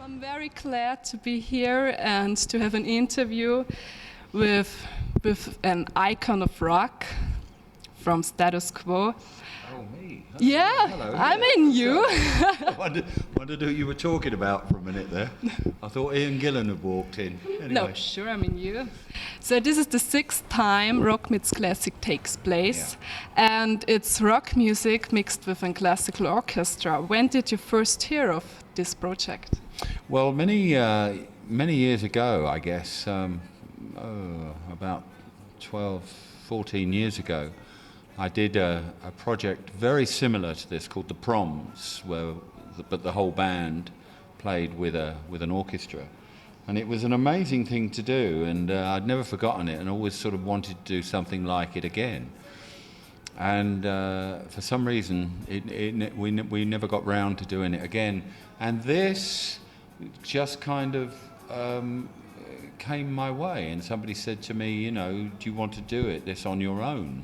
I'm very glad to be here and to have an interview with an icon of rock from Status Quo. Oh, me? Oh, yeah, hello. I mean you. I wondered who you were talking about for a minute there. I thought Ian Gillan had walked in. Anyway. No, sure, I mean you. So this is the 6th time Rock Meets Classic takes place, and it's rock music mixed with a classical orchestra. When did you first hear of this project? Well, many years ago, I guess, about 12, 14 years ago, I did a project very similar to this called The Proms, but the whole band played with an orchestra. And it was an amazing thing to do, and I'd never forgotten it and always sort of wanted to do something like it again. And for some reason, we never got round to doing it again. And this just kind of came my way, and somebody said to me, you know, do you want to do this on your own?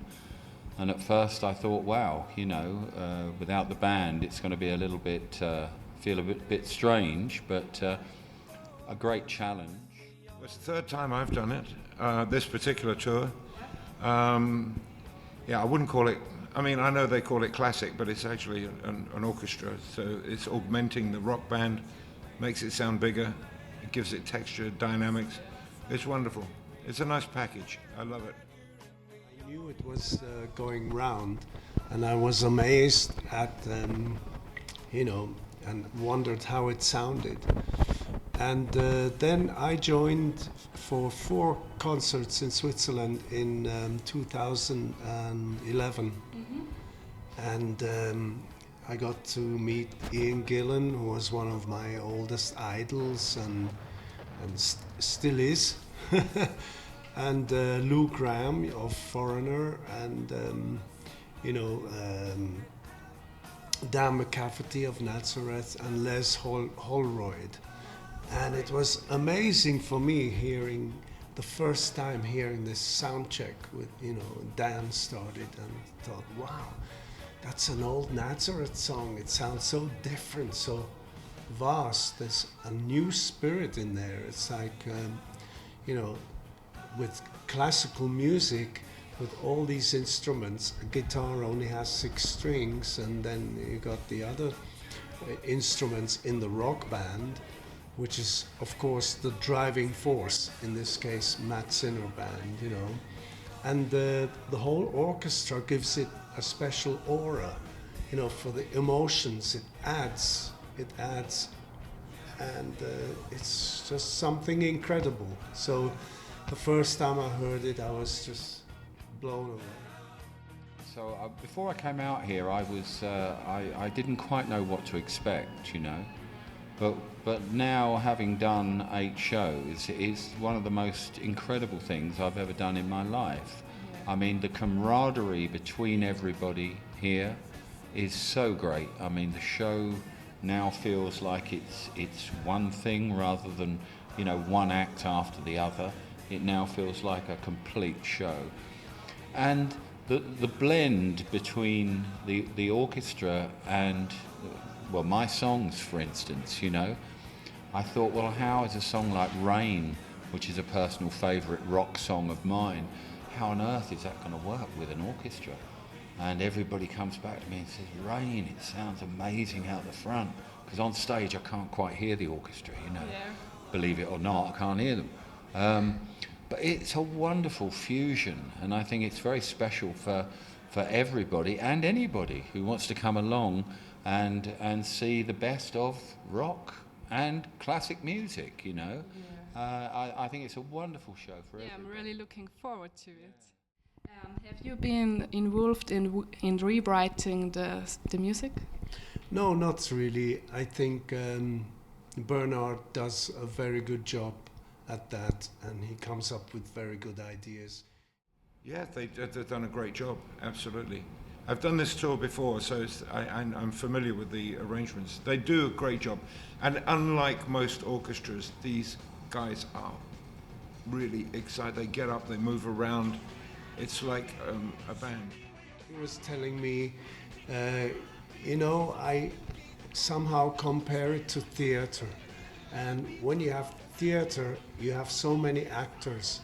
And at first I thought, wow, you know, without the band, it's going to be a little bit, feel a bit strange, but a great challenge. It's the 3rd time I've done it, this particular tour. I wouldn't call it, I mean, I know they call it classic, but it's actually an orchestra, so it's augmenting the rock band, makes it sound bigger, it gives it texture, dynamics. It's wonderful. It's a nice package. I love it. I knew it was going round, and I was amazed at, and wondered how it sounded. And then I joined for 4 concerts in Switzerland in 2011. And I got to meet Ian Gillan, who was one of my oldest idols and still is. And Lou Gramm of Foreigner, and Dan McCafferty of Nazareth, and Les Holroyd. And it was amazing for me the first time hearing this sound check with, Dan started, and I thought, wow, that's an old Nazareth song. It sounds so different, so vast. There's a new spirit in there. It's like, with classical music, with all these instruments, a guitar only has 6 strings, and then you got the other instruments in the rock band, which is, of course, the driving force, in this case, Matt Sinner band, And the whole orchestra gives it a special aura, for the emotions it adds, and it's just something incredible. So the first time I heard it, I was just blown away. So before I came out here, I didn't quite know what to expect, But now, having done 8 shows, it's one of the most incredible things I've ever done in my life. I mean, the camaraderie between everybody here is so great. I mean, the show now feels like it's one thing rather than, one act after the other. It now feels like a complete show. And the blend between the orchestra and, well, my songs, for instance, I thought, well, how is a song like Rain, which is a personal favourite rock song of mine, how on earth is that going to work with an orchestra? And everybody comes back to me and says, Rain, it sounds amazing out the front, because on stage I can't quite hear the orchestra, Believe it or not, I can't hear them. But it's a wonderful fusion, and I think it's very special for everybody and anybody who wants to come along and see the best of rock and classic music, I think it's a wonderful show for everybody. I'm really looking forward to it. Have you been involved in rewriting the music? No, not really. I think Bernard does a very good job at that, and he comes up with very good ideas. Yeah, they've done a great job, absolutely. I've done this tour before, so I'm familiar with the arrangements. They do a great job. And unlike most orchestras, these guys are really excited. They get up, they move around. It's like a band. He was telling me, I somehow compare it to theater. And when you have theater, you have so many actors,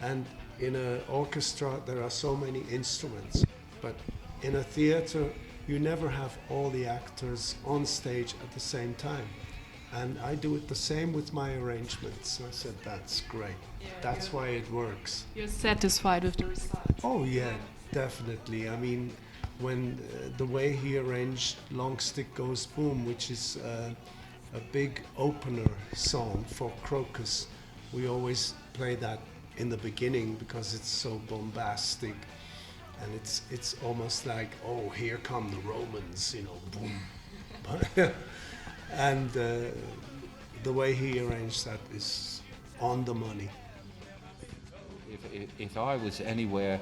and in an orchestra there are so many instruments. But in a theater, you never have all the actors on stage at the same time. And I do it the same with my arrangements. I said, that's great. That's why it works. You're satisfied with the result? Oh yeah, definitely. I mean, when the way he arranged Long Stick Goes Boom, which is a big opener song for Crocus, we always play that in the beginning because it's so bombastic, and it's almost like, oh, here come the Romans, you know, boom. And the way he arranged that is on the money. If I was anywhere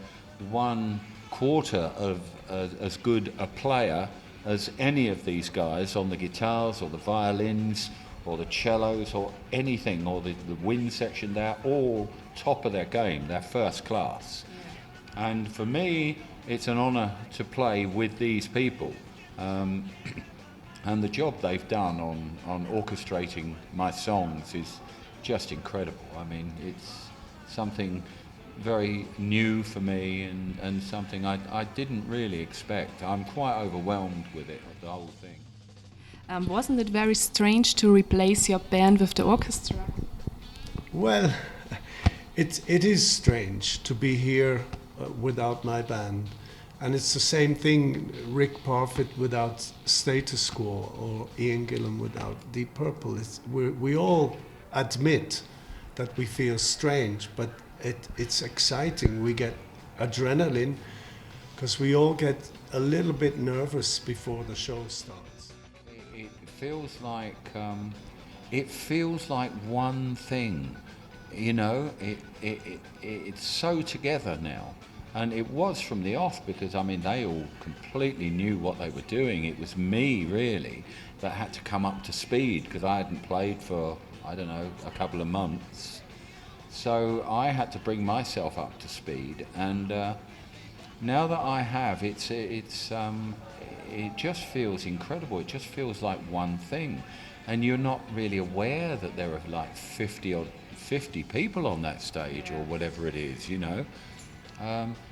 1/4 of as good a player as any of these guys on the guitars or the violins or the cellos or anything, or the wind section, they're all top of their game, they're first class. And for me, it's an honour to play with these people. And the job they've done on orchestrating my songs is just incredible. I mean, it's something very new for me, and something I didn't really expect. I'm quite overwhelmed with it, the whole thing. Wasn't it very strange to replace your band with the orchestra? Well, it is strange to be here without my band. And it's the same thing, Rick Parfitt without Status Quo, or Ian Gillan without Deep Purple. We all admit that we feel strange, but it's exciting. We get adrenaline because we all get a little bit nervous before the show starts. It feels like one thing, you know. It's so together now. And it was from the off, because, I mean, they all completely knew what they were doing. It was me, really, that had to come up to speed, because I hadn't played for, I don't know, a couple of months. So I had to bring myself up to speed. And now that I have, it just feels incredible. It just feels like one thing. And you're not really aware that there are like 50 people on that stage, or whatever it is, you know.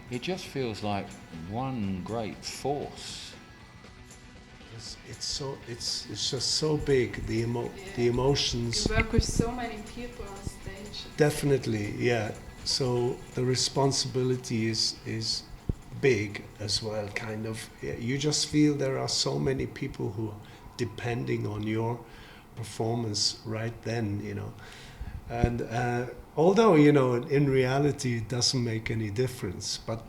It just feels like one great force. It's just so big. The emotions. You work with so many people on stage. Definitely, yeah. So the responsibility is big as well. Kind of. Yeah, you just feel there are so many people who are depending on your performance right then, you know. And although, you know, in reality it doesn't make any difference, but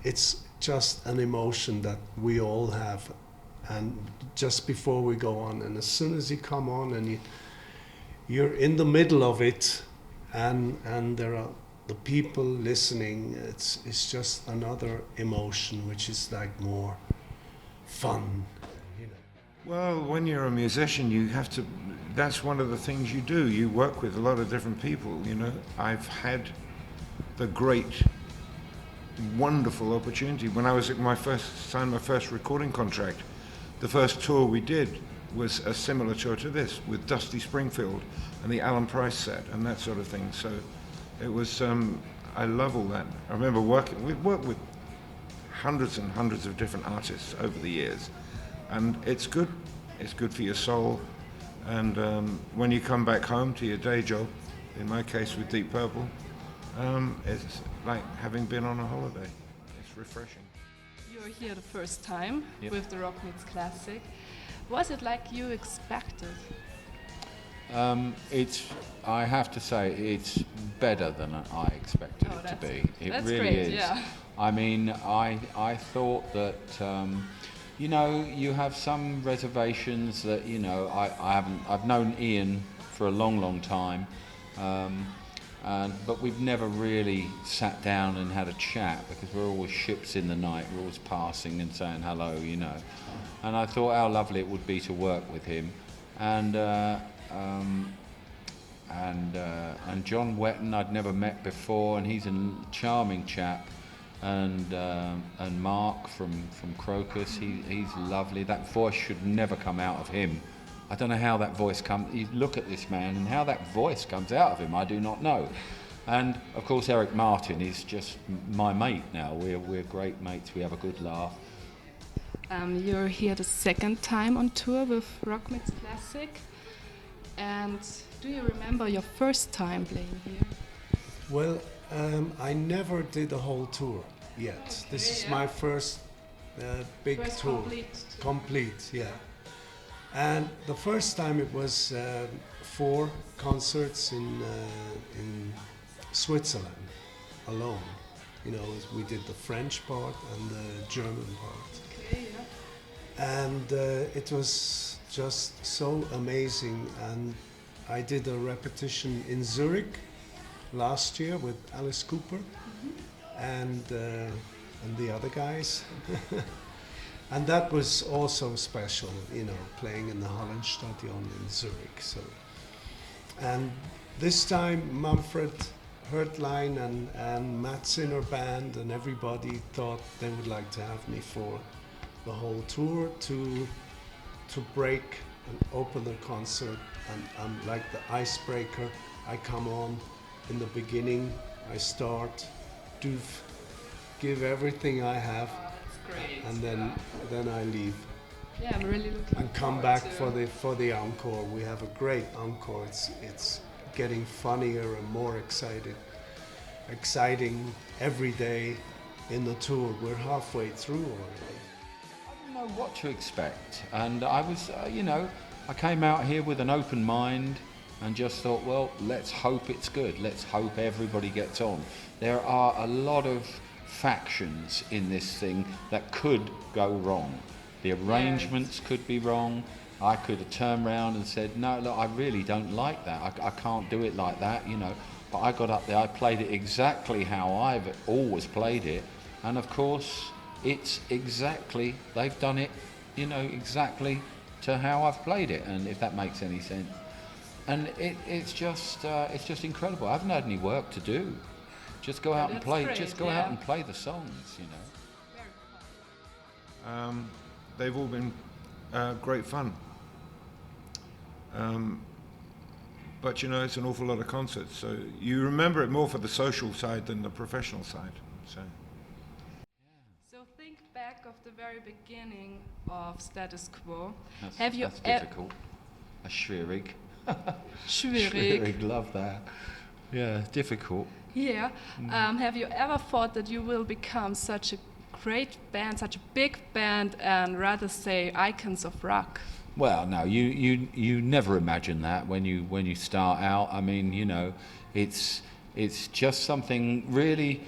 it's just an emotion that we all have. And just before we go on, and as soon as you come on and you're in the middle of it, and there are the people listening, it's just another emotion, which is like more fun, you know. Well, when you're a musician, you have to, that's one of the things you do. You work with a lot of different people, you know. I've had the great, wonderful opportunity. When I was at my first recording contract, the first tour we did was a similar tour to this, with Dusty Springfield and the Alan Price set and that sort of thing. So it was, I love all that. I remember we've worked with hundreds and hundreds of different artists over the years. And it's good for your soul. And when you come back home to your day job, in my case with Deep Purple, it's like having been on a holiday. It's refreshing. You were here the first time with the Rock Meets Classic. Was it like you expected? I have to say, it's better than I expected it to be. It really great, is. Yeah. I mean, I thought that, you know, you have some reservations that, you know, I've known Ian for a long, long time, but we've never really sat down and had a chat, because we're always ships in the night, we're always passing and saying hello, you know. And I thought how lovely it would be to work with him. And John Wetton I'd never met before, and he's a charming chap. And Marc from Crocus, he's lovely. That voice should never come out of him. I don't know how that voice comes. You look at this man and how that voice comes out of him, I do not know. And of course, Eric Martin is just my mate now. We're great mates. We have a good laugh. You're here the second time on tour with Rock Meets Classic. And do you remember your first time playing here? Well, I never did a whole tour yet. Okay, This is yeah. my first big First tour. complete. Yeah. And the first time it was 4 concerts in Switzerland alone. You know, we did the French part and the German part. Okay, yeah. And it was just so amazing. And I did a repetition in Zurich last year with Alice Cooper and the other guys. And that was also special, you know, playing in the Hallenstadion in Zurich. So, and this time Manfred Hertlein and Matt Sinner Band and everybody thought they would like to have me for the whole tour to break and open the concert. And I'm like the icebreaker. I come on in the beginning, I start, give everything I have, Great. and then I leave Yeah, I'm really looking and come forward back to for the encore. We have a great encore. It's getting funnier and more exciting every day in the tour. We're halfway through already. I didn't know what to expect, and I was, I came out here with an open mind and just thought, well, let's hope it's good. Let's hope everybody gets on. There are a lot of factions in this thing that could go wrong. The arrangements could be wrong. I could have turned around and said, no, look, I really don't like that. I can't do it like that, you know. But I got up there, I played it exactly how I've always played it. And of course, it's exactly, they've done it, you know, exactly to how I've played it. And if that makes any sense. And it's just incredible. I haven't had any work to do. Just go out and play. Great, Just go out and play the songs, you know. They've all been great fun. But you know, it's an awful lot of concerts, so you remember it more for the social side than the professional side. So think back of the very beginning of Status Quo. That's difficult. A schwierig. Schwierig, love that. Yeah, difficult. Yeah. Have you ever thought that you will become such a great band, such a big band, and rather say icons of rock? Well, no, you never imagine that when you start out. I mean, you know, it's just something really.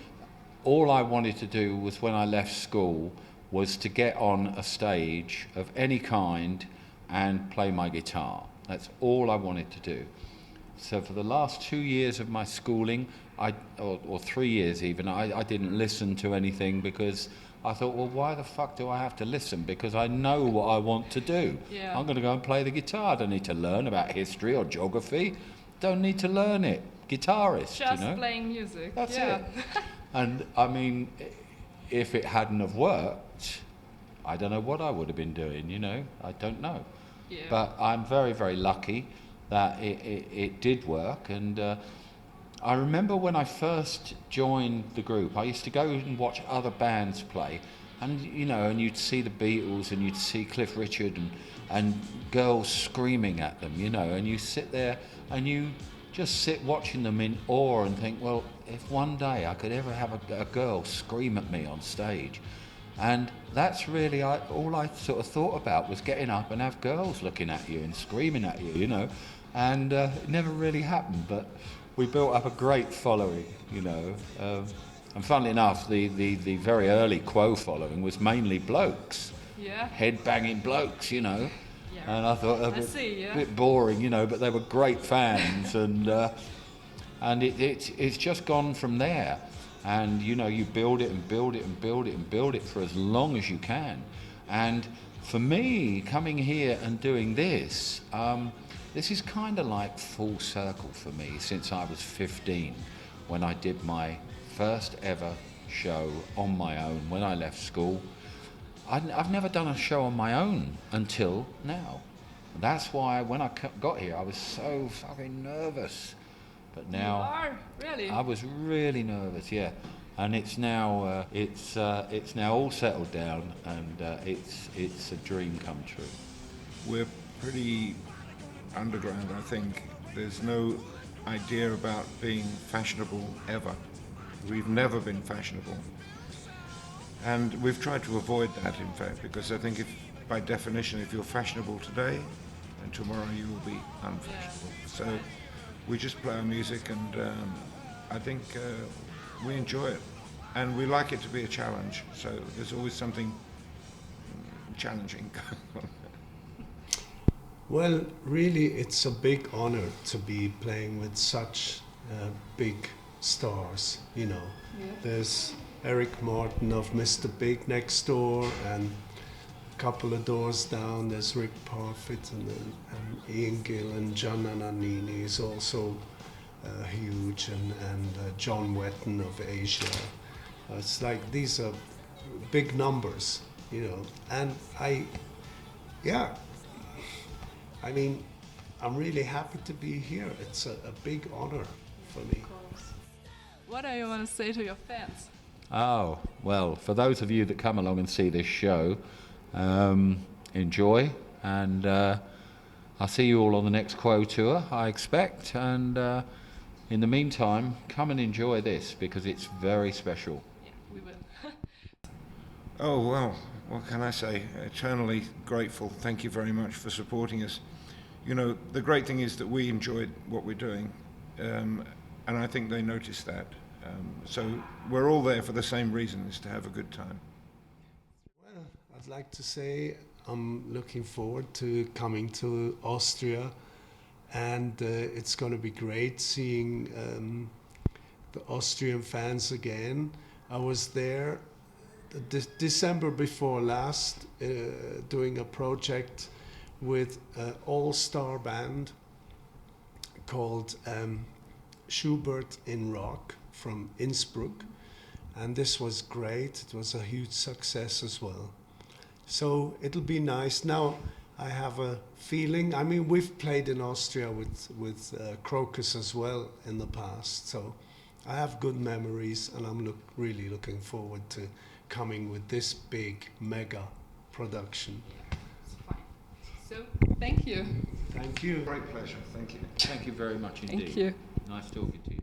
All I wanted to do was when I left school was to get on a stage of any kind and play my guitar. That's all I wanted to do. So for the last 2 years of my schooling, or 3 years even, I didn't listen to anything because I thought, well, why the fuck do I have to listen? Because I know what I want to do. Yeah. I'm going to go and play the guitar. I don't need to learn about history or geography. Don't need to learn it. Guitarist, Just you know? playing music. That's yeah. it. And I mean, if it hadn't have worked, I don't know what I would have been doing, you know? I don't know. Yeah. But I'm very, very lucky that it did work. And I remember when I first joined the group, I used to go and watch other bands play. And, you know, and you'd see the Beatles and you'd see Cliff Richard and girls screaming at them, you know. And you sit there and you just sit watching them in awe and think, well, if one day I could ever have a girl scream at me on stage. And that's really all I sort of thought about was getting up and have girls looking at you and screaming at you, you know. And it never really happened, but we built up a great following, you know. And funnily enough, the very early Quo following was mainly blokes. Yeah. Head-banging blokes, you know. Yeah. And I thought a bit boring, you know, but they were great fans. And it's just gone from there. And, you know, you build it and build it and build it and build it for as long as you can. And for me, coming here and doing this, this is kind of like full circle for me since I was 15 when I did my first ever show on my own when I left school. I've never done a show on my own until now. That's why when I got here, I was so fucking nervous. But now You are? Really? I was really nervous, yeah. And it's now it's now all settled down, and it's a dream come true. We're pretty underground, I think. There's no idea about being fashionable ever. We've never been fashionable. And we've tried to avoid that, in fact, because I think if, by definition, if you're fashionable today, then tomorrow you will be unfashionable. So we just play our music, and I think we enjoy it. And we like it to be a challenge, so there's always something challenging going on. Well, really, it's a big honor to be playing with such big stars, you know. Yeah. There's Eric Martin of Mr. Big next door, and a couple of doors down there's Rick Parfitt, and Ian Gillan. John Ananini is also huge, and John Wetton of Asia. It's like these are big numbers, you know, and I mean, I'm really happy to be here. It's a big honor for me. Of course. What do you want to say to your fans? Oh, well, for those of you that come along and see this show, enjoy, and I'll see you all on the next Quo tour, I expect, and in the meantime, come and enjoy this, because it's very special. Yeah, we will. Oh, well, what can I say? Eternally grateful. Thank you very much for supporting us. You know, the great thing is that we enjoyed what we're doing, and I think they noticed that. So we're all there for the same reason, is to have a good time. Well, I'd like to say I'm looking forward to coming to Austria, and it's going to be great seeing the Austrian fans again. I was there December before last doing a project with an all-star band called Schubert in Rock from Innsbruck, and this was great. It was a huge success as well. So it'll be nice. Now I have a feeling, I mean, we've played in Austria with Crocus as well in the past, so I have good memories, and I'm really looking forward to coming with this big mega production. It's fine. So, thank you. Thank you. Great pleasure. Thank you. Thank you very much indeed. Thank you. Nice talking to you.